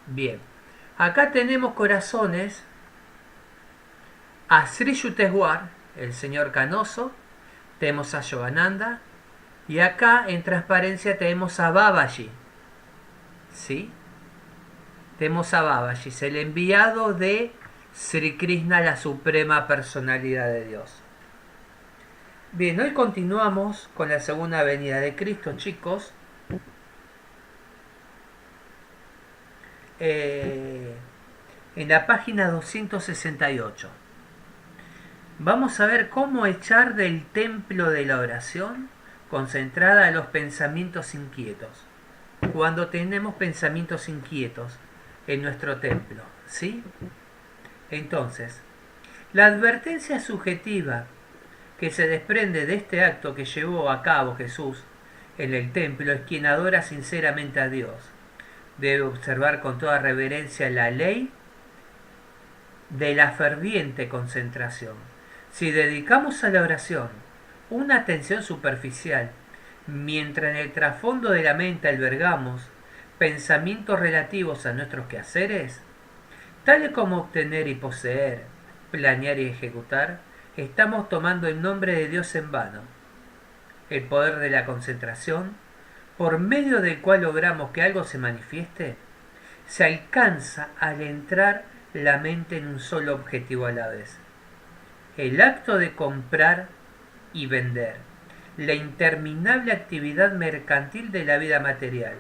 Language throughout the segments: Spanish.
Bien. Acá tenemos corazones a Sri Yukteswar, el señor Canoso, tenemos a Yogananda, y acá en transparencia tenemos a Babaji, ¿sí? Tenemos a Babaji, es el enviado de Sri Krishna, la suprema personalidad de Dios. Bien, hoy continuamos con la segunda venida de Cristo, chicos. Eh, en la página 268. Vamos a ver cómo echar del templo de la oración concentrada a los pensamientos inquietos. Cuando tenemos pensamientos inquietos en nuestro templo, ¿sí? Entonces, la advertencia subjetiva que se desprende de este acto que llevó a cabo Jesús en el templo es quien adora sinceramente a Dios. Debe observar con toda reverencia la ley de la ferviente concentración. Si dedicamos a la oración una atención superficial, mientras en el trasfondo de la mente albergamos pensamientos relativos a nuestros quehaceres, tales como obtener y poseer, planear y ejecutar, estamos tomando el nombre de Dios en vano. El poder de la concentración, por medio del cual logramos que algo se manifieste, se alcanza al entrar la mente en un solo objetivo a la vez. El acto de comprar y vender, la interminable actividad mercantil de la vida material,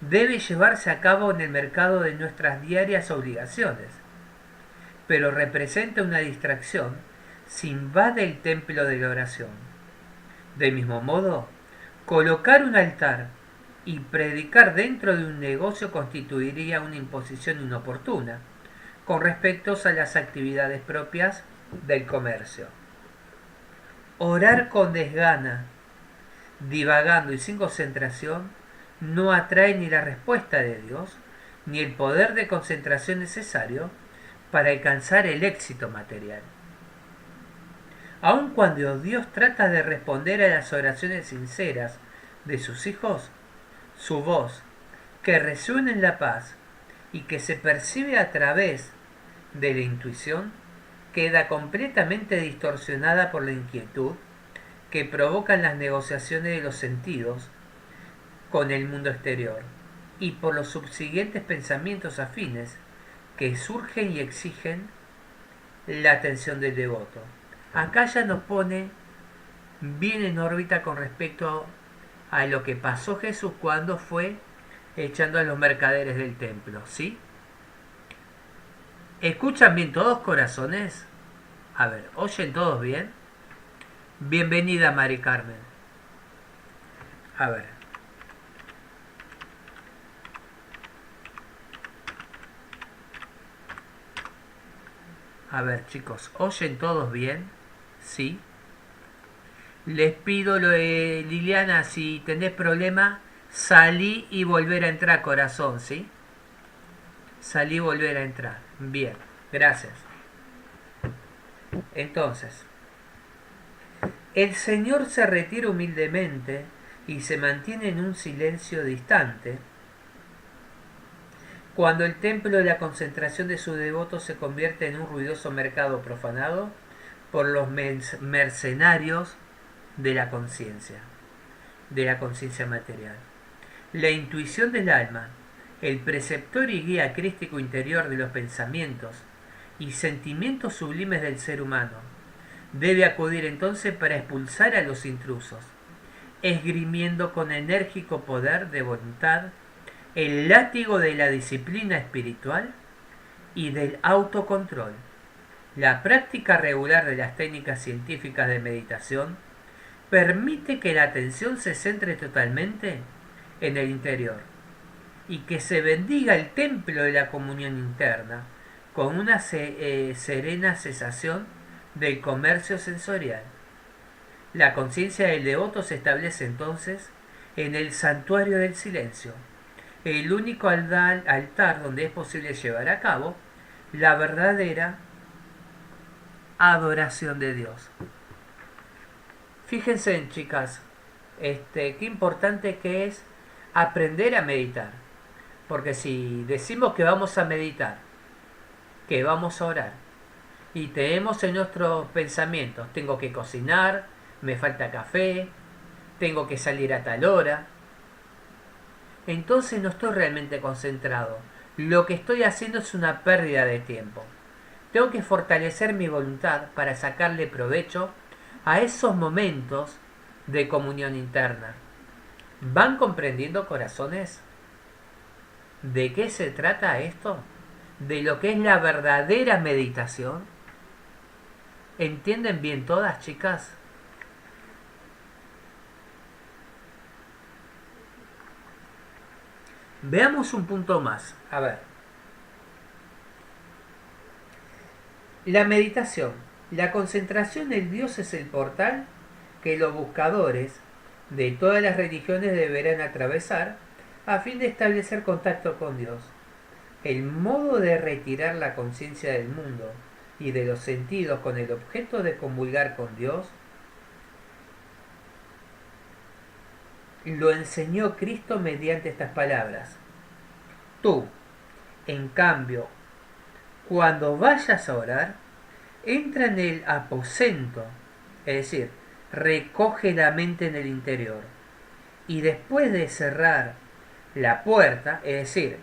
debe llevarse a cabo en el mercado de nuestras diarias obligaciones, pero representa una distracción si invade el templo de la oración. Del mismo modo, colocar un altar y predicar dentro de un negocio constituiría una imposición inoportuna con respecto a las actividades propias del comercio. Orar con desgana, divagando y sin concentración, no atrae ni la respuesta de Dios, ni el poder de concentración necesario para alcanzar el éxito material. Aun cuando Dios trata de responder a las oraciones sinceras de sus hijos, su voz, que resuena en la paz y que se percibe a través de la intuición, queda completamente distorsionada por la inquietud que provocan las negociaciones de los sentidos con el mundo exterior y por los subsiguientes pensamientos afines que surgen y exigen la atención del devoto. Acá ya nos pone bien en órbita con respecto a lo que pasó Jesús cuando fue echando a los mercaderes del templo, ¿sí? ¿Escuchan bien todos, corazones? A ver, ¿oyen todos bien? Bienvenida, Mari Carmen. A ver. A ver, chicos, ¿oyen todos bien? ¿Sí? Les pido, Liliana, si tenés problema, salí y volver a entrar, corazón, ¿sí? Salí y volver a entrar. Bien, gracias. Entonces, el Señor se retira humildemente y se mantiene en un silencio distante cuando el templo de la concentración de sus devotos se convierte en un ruidoso mercado profanado por los mercenarios de la conciencia material. La intuición del alma, el preceptor y guía crístico interior de los pensamientos y sentimientos sublimes del ser humano, debe acudir entonces para expulsar a los intrusos, esgrimiendo con enérgico poder de voluntad el látigo de la disciplina espiritual y del autocontrol. La práctica regular de las técnicas científicas de meditación permite que la atención se centre totalmente en el interior y que se bendiga el templo de la comunión interna con una serena cesación del comercio sensorial. La conciencia del devoto se establece entonces en el santuario del silencio, el único altar donde es posible llevar a cabo la verdadera adoración de Dios. Fíjense, chicas, qué importante que es aprender a meditar. Porque si decimos que vamos a meditar, que vamos a orar, y tenemos en nuestros pensamientos, tengo que cocinar, me falta café, tengo que salir a tal hora, entonces no estoy realmente concentrado. Lo que estoy haciendo es una pérdida de tiempo. Tengo que fortalecer mi voluntad para sacarle provecho a esos momentos de comunión interna. ¿Van comprendiendo, corazones, de qué se trata esto? De lo que es la verdadera meditación. ¿Entienden bien todas, chicas? Veamos un punto más. A ver. La meditación. La concentración en Dios es el portal que los buscadores de todas las religiones deberán atravesar a fin de establecer contacto con Dios. El modo de retirar la conciencia del mundo y de los sentidos con el objeto de comulgar con Dios lo enseñó Cristo mediante estas palabras. Tú, en cambio, cuando vayas a orar, entra en el aposento, es decir, recoge la mente en el interior. Y después de cerrar la puerta, es decir,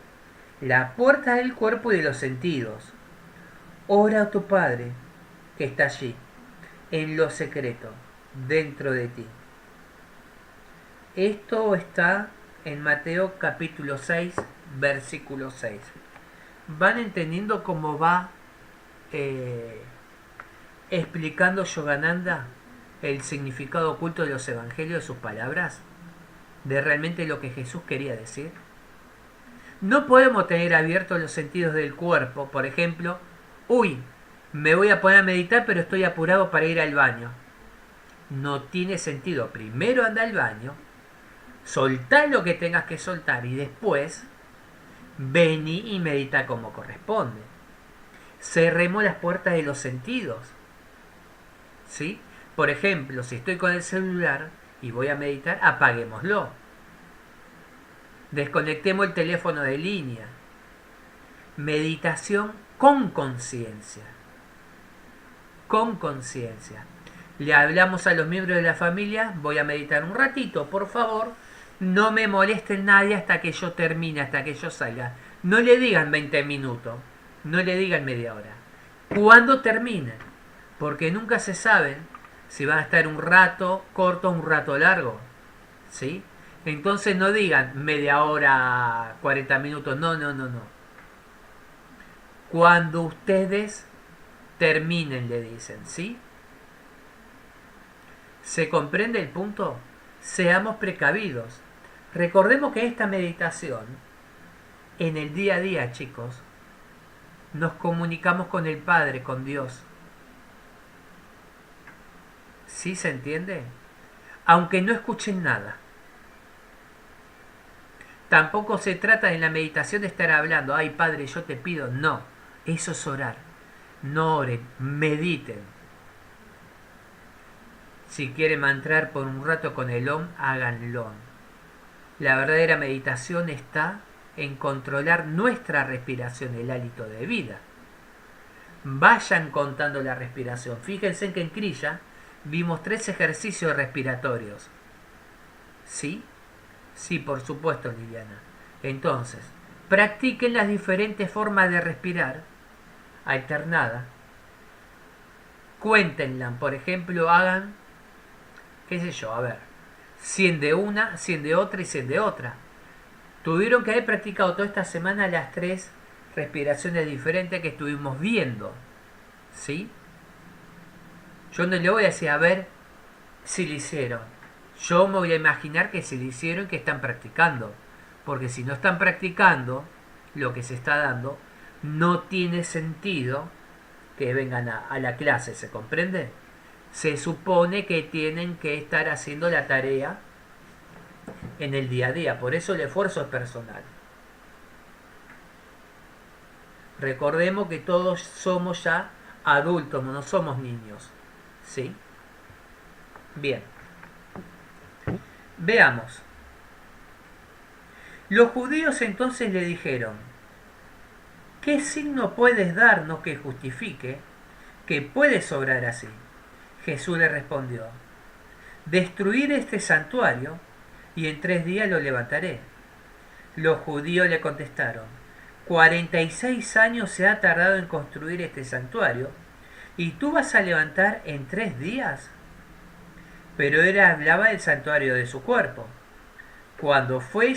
la puerta del cuerpo y de los sentidos, ora a tu Padre que está allí, en lo secreto, dentro de ti. Esto está en Mateo capítulo 6, versículo 6. ¿Van entendiendo cómo va eh, explicando Yogananda el significado oculto de los evangelios de sus palabras? De realmente lo que Jesús quería decir. No podemos tener abiertos los sentidos del cuerpo, por ejemplo, uy, me voy a poner a meditar pero estoy apurado para ir al baño. No tiene sentido. Primero anda al baño, soltá lo que tengas que soltar y después vení y medita como corresponde. Cerremos las puertas de los sentidos. ¿Sí? Por ejemplo, si estoy con el celular y voy a meditar, apaguémoslo. Desconectemos el teléfono de línea. Meditación con conciencia. Con conciencia. Le hablamos a los miembros de la familia, voy a meditar un ratito, por favor, no me molesten nadie hasta que yo termine, hasta que yo salga. No le digan 20 minutos, no le digan media hora. ¿Cuándo terminen? Porque nunca se sabe si van a estar un rato corto o un rato largo. ¿Sí? Entonces no digan media hora, 40 minutos, no, no, no, no. Cuando ustedes terminen, le dicen, ¿sí? ¿Se comprende el punto? Seamos precavidos. Recordemos que esta meditación, en el día a día, chicos, nos comunicamos con el Padre, con Dios. ¿Sí se entiende? Aunque no escuchen nada. Tampoco se trata en la meditación de estar hablando, ay Padre, yo te pido. No, eso es orar. No oren, mediten. Si quieren mantrar por un rato con el OM, háganlo. La verdadera meditación está en controlar nuestra respiración, el hálito de vida. Vayan contando la respiración. Fíjense que en Kriya vimos 3 ejercicios respiratorios. ¿Sí? Sí, por supuesto, Liliana. Entonces, practiquen las diferentes formas de respirar alternada. Cuéntenla, por ejemplo, hagan, qué sé yo, a ver, 100 de una, 100 de otra y 100 de otra. Tuvieron que haber practicado toda esta semana las 3 respiraciones diferentes que estuvimos viendo. ¿Sí? Yo no le voy a decir, a ver si lo hicieron. Yo me voy a imaginar que si lo hicieron, que están practicando. Porque si no están practicando lo que se está dando, no tiene sentido que vengan a la clase, ¿se comprende? Se supone que tienen que estar haciendo la tarea en el día a día, por eso el esfuerzo es personal. Recordemos que todos somos ya adultos, no somos niños. ¿Sí? Bien. Veamos. Los judíos entonces le dijeron: ¿qué signo puedes darnos que justifique que puedes obrar así? Jesús le respondió: destruir este santuario y en 3 días lo levantaré. Los judíos le contestaron: 46 años se ha tardado en construir este santuario, ¿y tú vas a levantar en 3 días? Pero él hablaba del santuario de su cuerpo. Cuando fue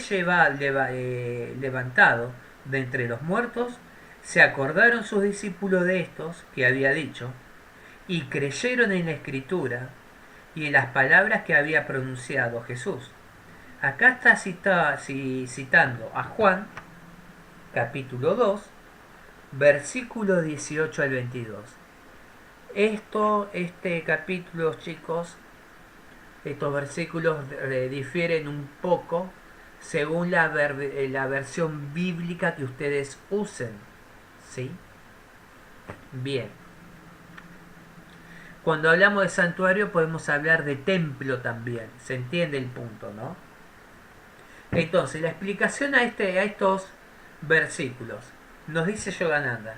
levantado de entre los muertos, se acordaron sus discípulos de estos que había dicho, y creyeron en la Escritura y en las palabras que había pronunciado Jesús. Acá está citando a Juan, capítulo 2, versículos 18 al 22. Este capítulo, chicos, estos versículos difieren un poco según la versión bíblica que ustedes usen. ¿Sí? Bien. Cuando hablamos de santuario podemos hablar de templo también. Se entiende el punto, ¿no? Entonces, la explicación a estos versículos nos dice Yogananda: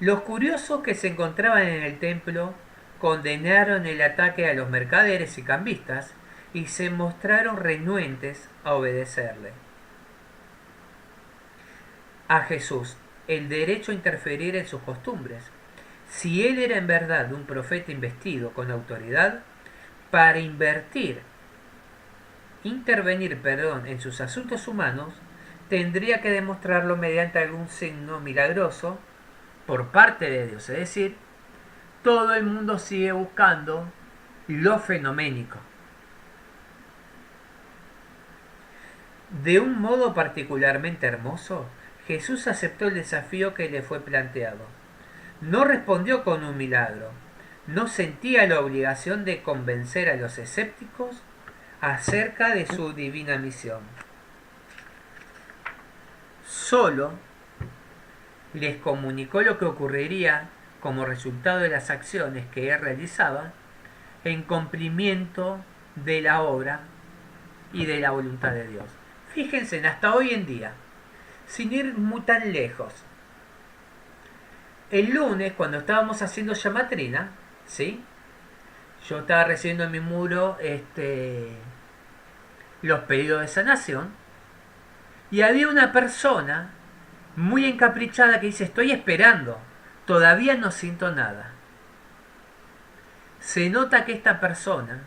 los curiosos que se encontraban en el templo condenaron el ataque a los mercaderes y cambistas y se mostraron renuentes a obedecerle a Jesús el derecho a interferir en sus costumbres. Si él era en verdad un profeta investido con autoridad para intervenir en sus asuntos humanos, tendría que demostrarlo mediante algún signo milagroso por parte de Dios. Es decir, todo el mundo sigue buscando lo fenoménico. De un modo particularmente hermoso, Jesús aceptó el desafío que le fue planteado. No respondió con un milagro. No sentía la obligación de convencer a los escépticos acerca de su divina misión. Solo les comunicó lo que ocurriría como resultado de las acciones que él realizaba en cumplimiento de la obra y de la voluntad de Dios. Fíjense, hasta hoy en día, sin ir muy tan lejos, el lunes cuando estábamos haciendo llamatrina, ¿sí? Yo estaba recibiendo en mi muro los pedidos de sanación y había una persona muy encaprichada que dice: estoy esperando, todavía no siento nada. Se nota que esta persona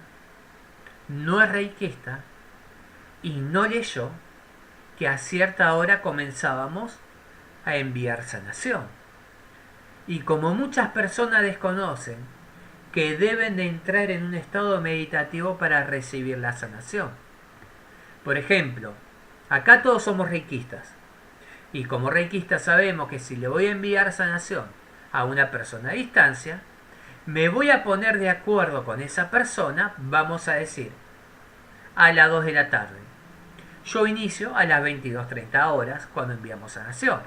no es reikista y no leyó que a cierta hora comenzábamos a enviar sanación. Y como muchas personas desconocen que deben de entrar en un estado meditativo para recibir la sanación. Por ejemplo, acá todos somos reikistas. Y como reikistas sabemos que si le voy a enviar sanación a una persona a distancia, me voy a poner de acuerdo con esa persona, vamos a decir, a las 2 de la tarde. Yo inicio a las 22:30 horas cuando enviamos sanación.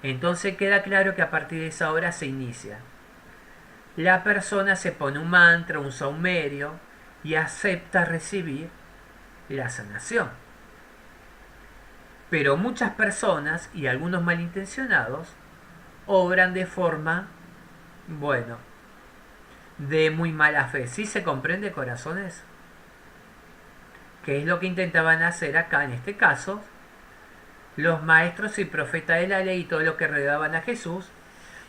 Entonces queda claro que a partir de esa hora se inicia. La persona se pone un mantra, un saumerio y acepta recibir la sanación. Pero muchas personas y algunos malintencionados obran de forma, de muy mala fe. ¿Sí se comprende, corazones? ¿Qué es lo que intentaban hacer acá en este caso? Los maestros y profetas de la ley y todo lo que rodeaban a Jesús,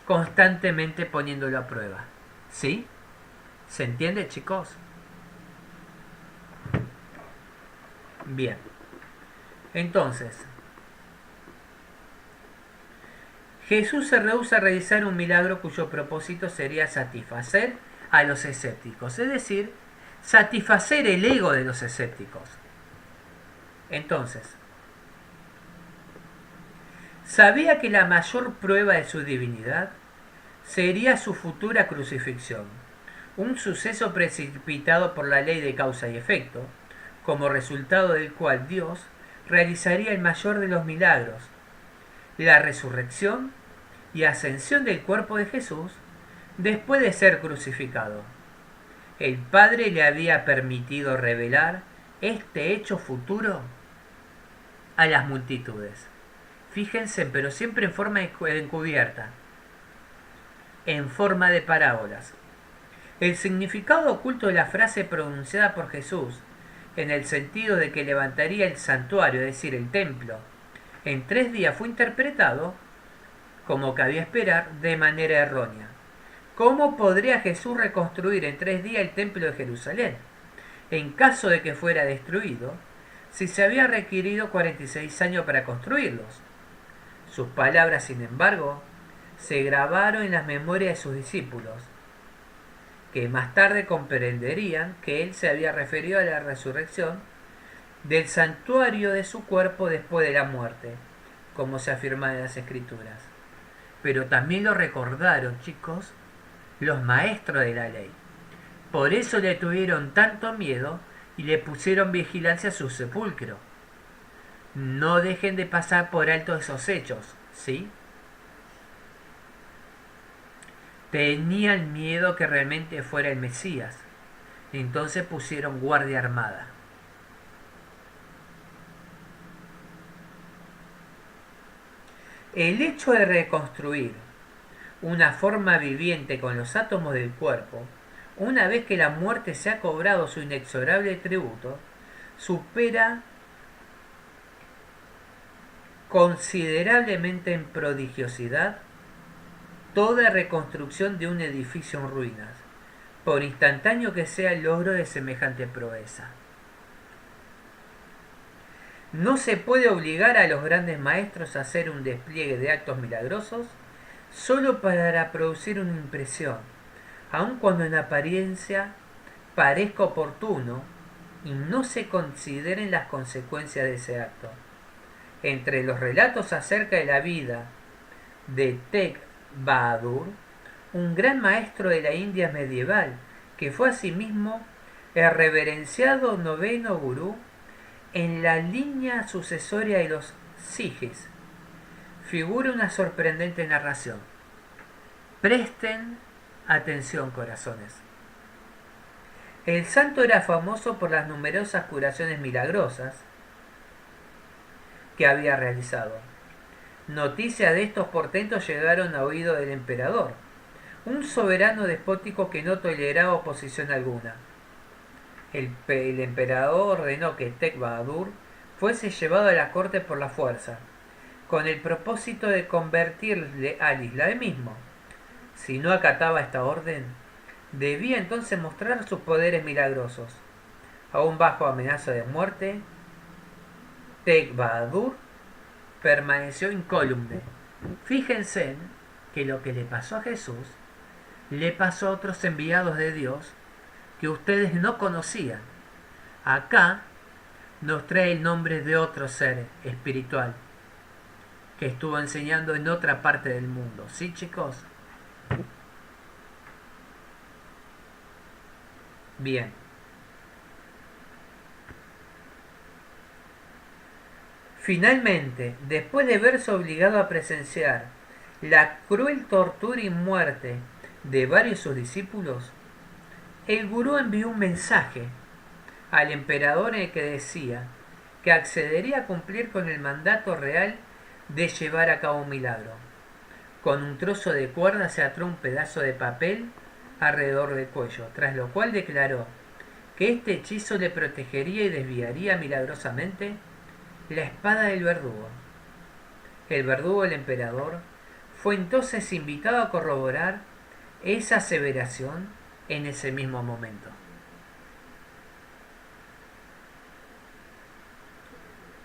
constantemente poniéndolo a prueba. ¿Sí? ¿Se entiende, chicos? Bien. Entonces, Jesús se rehúsa a realizar un milagro cuyo propósito sería satisfacer a los escépticos, es decir, satisfacer el ego de los escépticos. Entonces, sabía que la mayor prueba de su divinidad sería su futura crucifixión, un suceso precipitado por la ley de causa y efecto, como resultado del cual Dios realizaría el mayor de los milagros, la resurrección y ascensión del cuerpo de Jesús después de ser crucificado. El Padre le había permitido revelar este hecho futuro a las multitudes. Fíjense, pero siempre en forma encubierta, en forma de parábolas. El significado oculto de la frase pronunciada por Jesús, en el sentido de que levantaría el santuario, es decir, el templo, en 3 días, fue interpretado, como cabía esperar, de manera errónea. ¿Cómo podría Jesús reconstruir en 3 días el templo de Jerusalén, en caso de que fuera destruido, si se había requerido 46 años para construirlos? Sus palabras, sin embargo, se grabaron en las memorias de sus discípulos, que más tarde comprenderían que él se había referido a la resurrección del santuario de su cuerpo después de la muerte, como se afirma en las Escrituras. Pero también lo recordaron, chicos, los maestros de la ley. Por eso le tuvieron tanto miedo y le pusieron vigilancia a su sepulcro. No dejen de pasar por alto esos hechos, ¿sí? Tenían miedo que realmente fuera el Mesías. Entonces pusieron guardia armada. El hecho de reconstruir una forma viviente con los átomos del cuerpo, una vez que la muerte se ha cobrado su inexorable tributo, supera considerablemente en prodigiosidad toda reconstrucción de un edificio en ruinas, por instantáneo que sea el logro de semejante proeza. No se puede obligar a los grandes maestros a hacer un despliegue de actos milagrosos solo para producir una impresión, aun cuando en apariencia parezca oportuno y no se consideren las consecuencias de ese acto. Entre los relatos acerca de la vida de Tegh Bahadur, un gran maestro de la India medieval, que fue asimismo el reverenciado noveno gurú en la línea sucesoria de los Sikhs, figura una sorprendente narración. Presten atención, corazones. El santo era famoso por las numerosas curaciones milagrosas que había realizado. Noticias de estos portentos llegaron a oído del emperador, un soberano despótico que no toleraba oposición alguna. El emperador ordenó que Tegh Bahadur fuese llevado a la corte por la fuerza, con el propósito de convertirle al islamismo. Si no acataba esta orden, debía entonces mostrar sus poderes milagrosos. Aún bajo amenaza de muerte, Tegh Bahadur permaneció incólume. Fíjense que lo que le pasó a Jesús le pasó a otros enviados de Dios que ustedes no conocían. Acá nos trae el nombre de otro ser espiritual que estuvo enseñando en otra parte del mundo. ¿Sí, chicos? Bien. Finalmente, después de verse obligado a presenciar la cruel tortura y muerte de varios de sus discípulos, el gurú envió un mensaje al emperador en el que decía que accedería a cumplir con el mandato real de llevar a cabo un milagro. Con un trozo de cuerda se ató un pedazo de papel alrededor del cuello, tras lo cual declaró que este hechizo le protegería y desviaría milagrosamente la espada del verdugo. El verdugo del emperador fue entonces invitado a corroborar esa aseveración en ese mismo momento.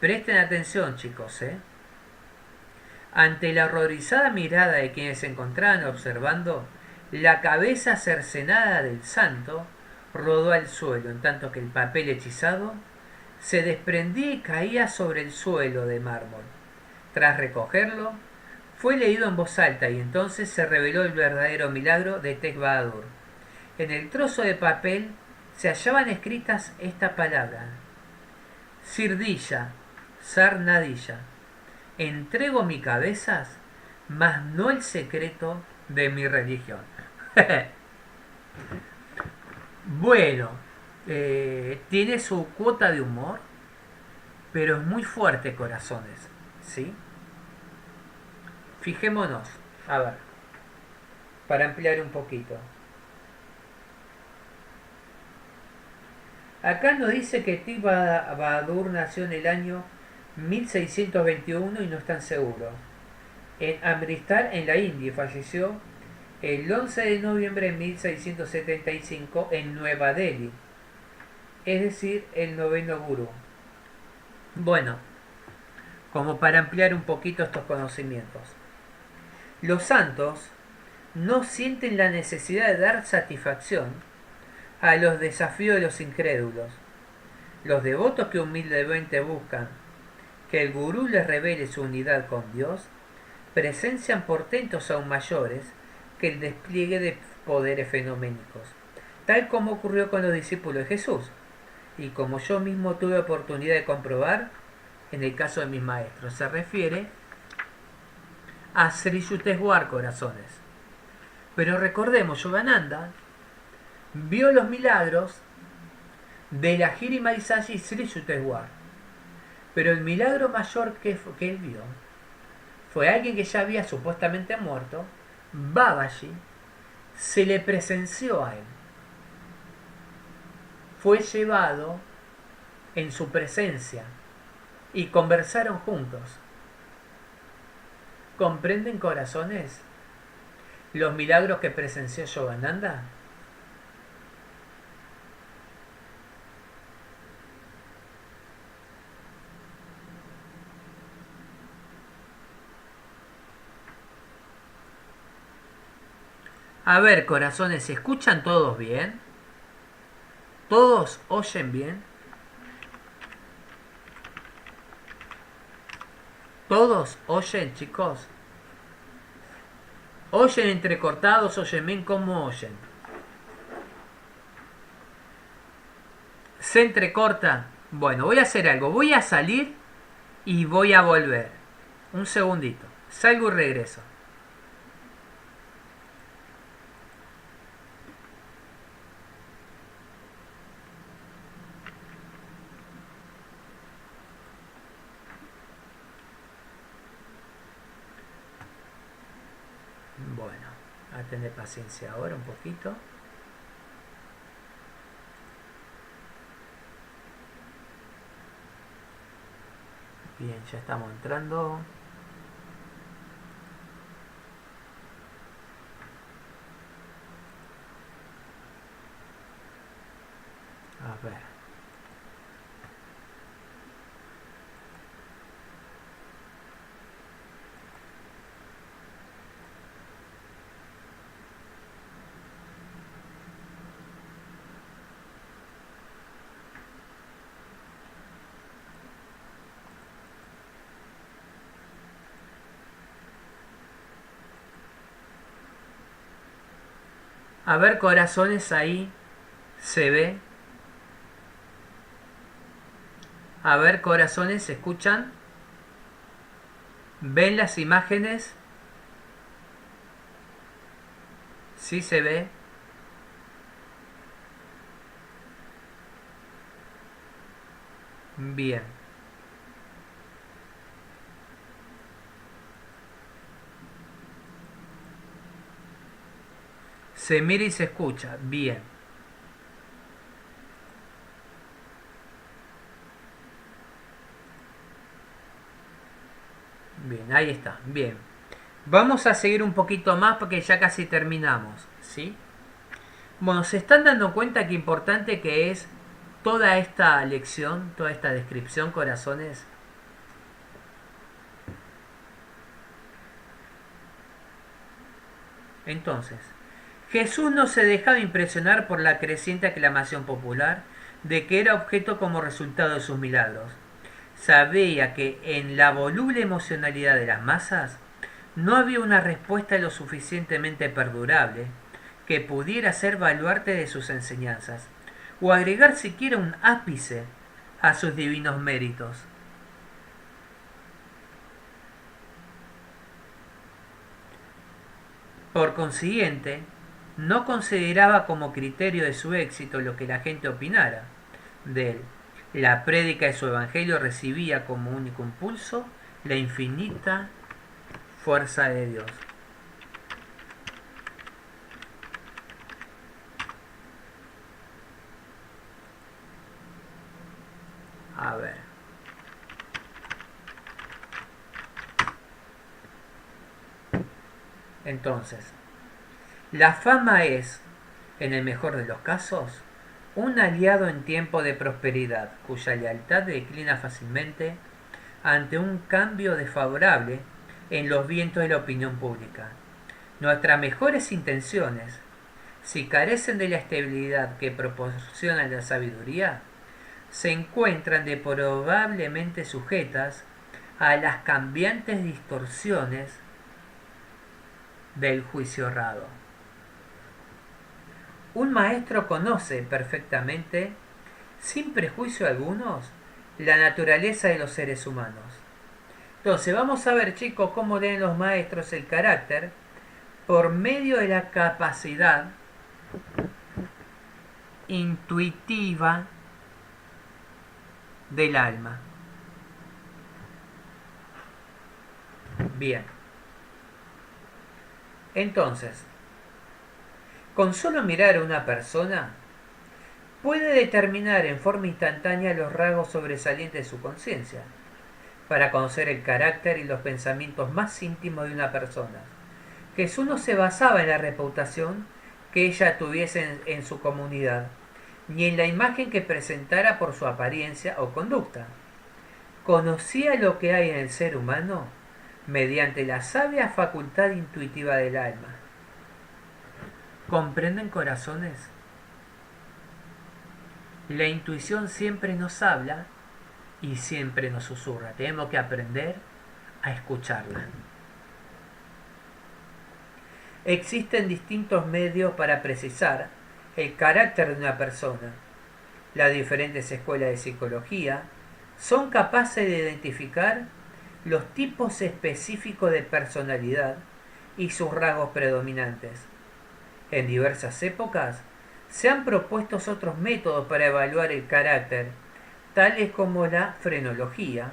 Presten atención, chicos, Ante la horrorizada mirada de quienes se encontraban observando, la cabeza cercenada del santo rodó al suelo, en tanto que el papel hechizado se desprendía y caía sobre el suelo de mármol. Tras recogerlo, fue leído en voz alta y entonces se reveló el verdadero milagro de Tegh Bahadur. En el trozo de papel se hallaban escritas esta palabra: Sirdilla, Sarnadilla. Entrego mi cabeza, mas no el secreto de mi religión. Bueno, Tiene su cuota de humor, pero es muy fuerte, corazones. ¿Sí? Fijémonos, a ver, para ampliar un poquito. Acá nos dice que Tig Bahadur nació en el año 1621 y no están seguros. En Amritsar, en la India, falleció el 11 de noviembre de 1675 en Nueva Delhi, es decir, el noveno gurú. Bueno, como para ampliar un poquito estos conocimientos. Los santos no sienten la necesidad de dar satisfacción a los desafíos de los incrédulos. Los devotos que humildemente buscan que el gurú les revele su unidad con Dios presencian portentos aún mayores que el despliegue de poderes fenoménicos, tal como ocurrió con los discípulos de Jesús, y como yo mismo tuve oportunidad de comprobar en el caso de mis maestros. Se refiere a Sri Yukteswar, corazones. Pero recordemos, Yogananda vio los milagros de la Giri Maharishi y Sri Yukteswar, pero el milagro mayor que él vio fue alguien que ya había supuestamente muerto. Babaji se le presenció a él, fue llevado en su presencia y conversaron juntos. ¿Comprenden, corazones, los milagros que presenció Yogananda? A ver, corazones, ¿se escuchan todos bien? ¿Todos oyen bien? ¿Todos oyen, chicos? ¿Oyen entrecortados? ¿Oyen bien? ¿Cómo oyen? ¿Se entrecorta? Bueno, voy a hacer algo. Voy a salir y voy a volver. Un segundito. Salgo y regreso. Bueno, a tener paciencia ahora un poquito. Bien, ya estamos entrando. A ver. A ver, corazones, ahí se ve. A ver, corazones, ¿se escuchan? ¿Ven las imágenes? Sí se ve. Bien. Se mira y se escucha. Bien. Bien, ahí está. Bien. Vamos a seguir un poquito más porque ya casi terminamos. ¿Sí? Bueno, se están dando cuenta que importante que es toda esta lección, toda esta descripción, corazones. Entonces, Jesús no se dejaba impresionar por la creciente aclamación popular de que era objeto como resultado de sus milagros. Sabía que en la voluble emocionalidad de las masas no había una respuesta lo suficientemente perdurable que pudiera ser baluarte de sus enseñanzas, o agregar siquiera un ápice a sus divinos méritos. Por consiguiente, no consideraba como criterio de su éxito lo que la gente opinara de él. La prédica de su evangelio recibía como único impulso la infinita fuerza de Dios. A ver. Entonces, la fama es, en el mejor de los casos, un aliado en tiempo de prosperidad, cuya lealtad declina fácilmente ante un cambio desfavorable en los vientos de la opinión pública. Nuestras mejores intenciones, si carecen de la estabilidad que proporciona la sabiduría, se encuentran probablemente sujetas a las cambiantes distorsiones del juicio errado. Un maestro conoce perfectamente, sin prejuicio algunos, la naturaleza de los seres humanos. Entonces vamos a ver, chicos, cómo leen los maestros el carácter por medio de la capacidad intuitiva del alma. Bien. Entonces, con solo mirar a una persona, puede determinar en forma instantánea los rasgos sobresalientes de su conciencia, para conocer el carácter y los pensamientos más íntimos de una persona. Jesús no se basaba en la reputación que ella tuviese en su comunidad, ni en la imagen que presentara por su apariencia o conducta. Conocía lo que hay en el ser humano mediante la sabia facultad intuitiva del alma. ¿Comprenden, corazones? La intuición siempre nos habla y siempre nos susurra. Tenemos que aprender a escucharla. Existen distintos medios para precisar el carácter de una persona. Las diferentes escuelas de psicología son capaces de identificar los tipos específicos de personalidad y sus rasgos predominantes. En diversas épocas se han propuesto otros métodos para evaluar el carácter, tales como la frenología,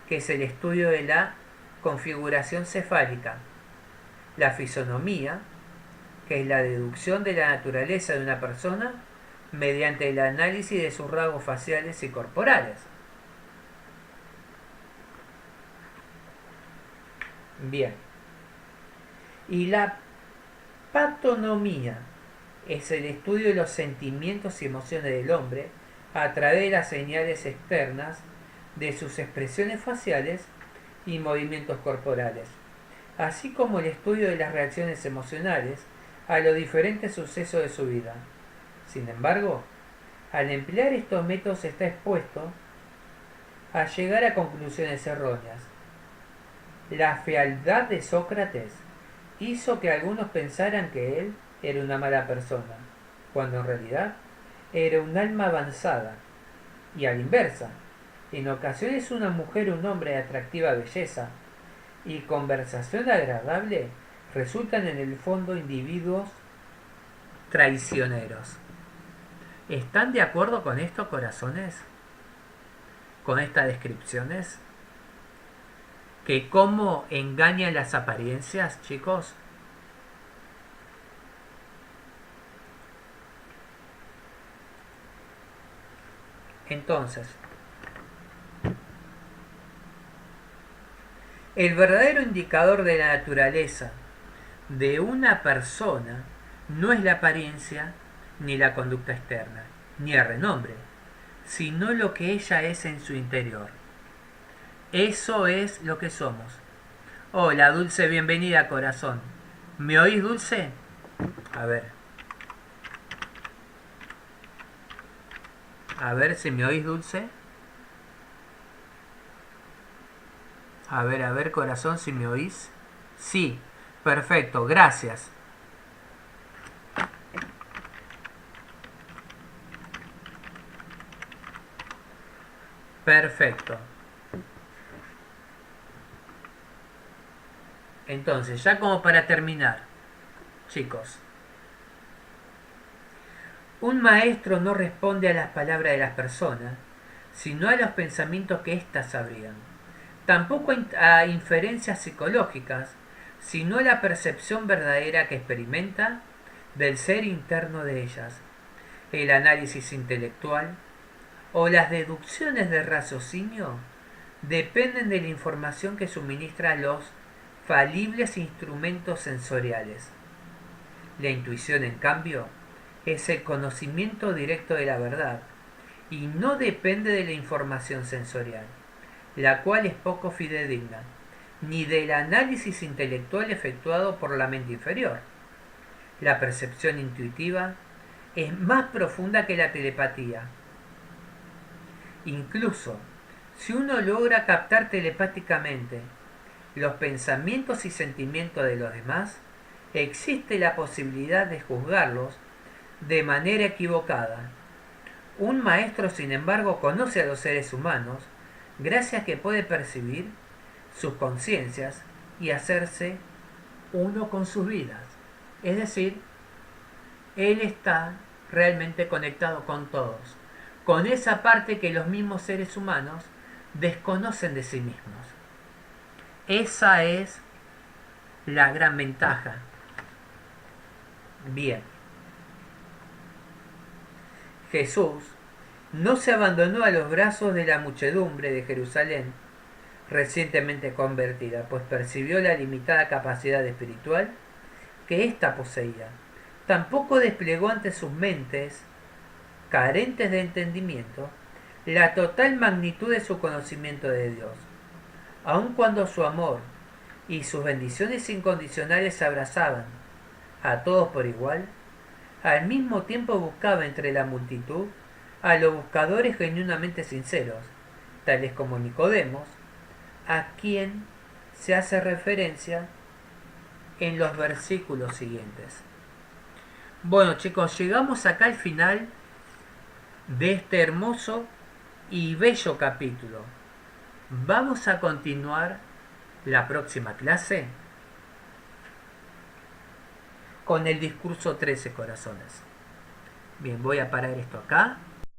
que es el estudio de la configuración cefálica, la fisonomía, que es la deducción de la naturaleza de una persona mediante el análisis de sus rasgos faciales y corporales. Bien. Y la patonomía es el estudio de los sentimientos y emociones del hombre a través de las señales externas de sus expresiones faciales y movimientos corporales, así como el estudio de las reacciones emocionales a los diferentes sucesos de su vida. Sin embargo, al emplear estos métodos está expuesto a llegar a conclusiones erróneas. La fealdad de Sócrates hizo que algunos pensaran que él era una mala persona, cuando en realidad era un alma avanzada, y a la inversa, en ocasiones una mujer o un hombre de atractiva belleza y conversación agradable resultan en el fondo individuos traicioneros. ¿Están de acuerdo con esto, corazones? ¿Con estas descripciones? ¿Que cómo engañan las apariencias, chicos? Entonces, el verdadero indicador de la naturaleza de una persona no es la apariencia ni la conducta externa, ni el renombre, sino lo que ella es en su interior. Eso es lo que somos. Hola, Dulce, bienvenida, corazón. ¿Me oís, Dulce? A ver. A ver si me oís, Dulce. A ver, corazón, si me oís. Sí, perfecto, gracias. Perfecto. Entonces, ya como para terminar, chicos, Un maestro no responde a las palabras de las personas, sino a los pensamientos que éstas abrigan. Tampoco a inferencias psicológicas, sino a la percepción verdadera que experimenta del ser interno de ellas. El análisis intelectual o las deducciones de raciocinio dependen de la información que suministra los falibles instrumentos sensoriales. La intuición, en cambio, es el conocimiento directo de la verdad y no depende de la información sensorial, la cual es poco fidedigna, ni del análisis intelectual efectuado por la mente inferior. La percepción intuitiva es más profunda que la telepatía. Incluso, si uno logra captar telepáticamente los pensamientos y sentimientos de los demás, existe la posibilidad de juzgarlos de manera equivocada. Un maestro, sin embargo, conoce a los seres humanos gracias a que puede percibir sus conciencias y hacerse uno con sus vidas. Es decir, él está realmente conectado con todos, con esa parte que los mismos seres humanos desconocen de sí mismos. Esa es la gran ventaja. Bien, Jesús no se abandonó a los brazos de la muchedumbre de Jerusalén recientemente convertida, pues percibió la limitada capacidad espiritual que ésta poseía. Tampoco desplegó ante sus mentes, carentes de entendimiento, la total magnitud de su conocimiento de Dios, aun cuando su amor y sus bendiciones incondicionales se abrazaban a todos por igual. Al mismo tiempo buscaba entre la multitud a los buscadores genuinamente sinceros, tales como Nicodemos, a quien se hace referencia en los versículos siguientes. Bueno, chicos, llegamos acá al final de este hermoso y bello capítulo. Vamos a continuar la próxima clase con el discurso 13 corazones. Bien, voy a parar esto acá.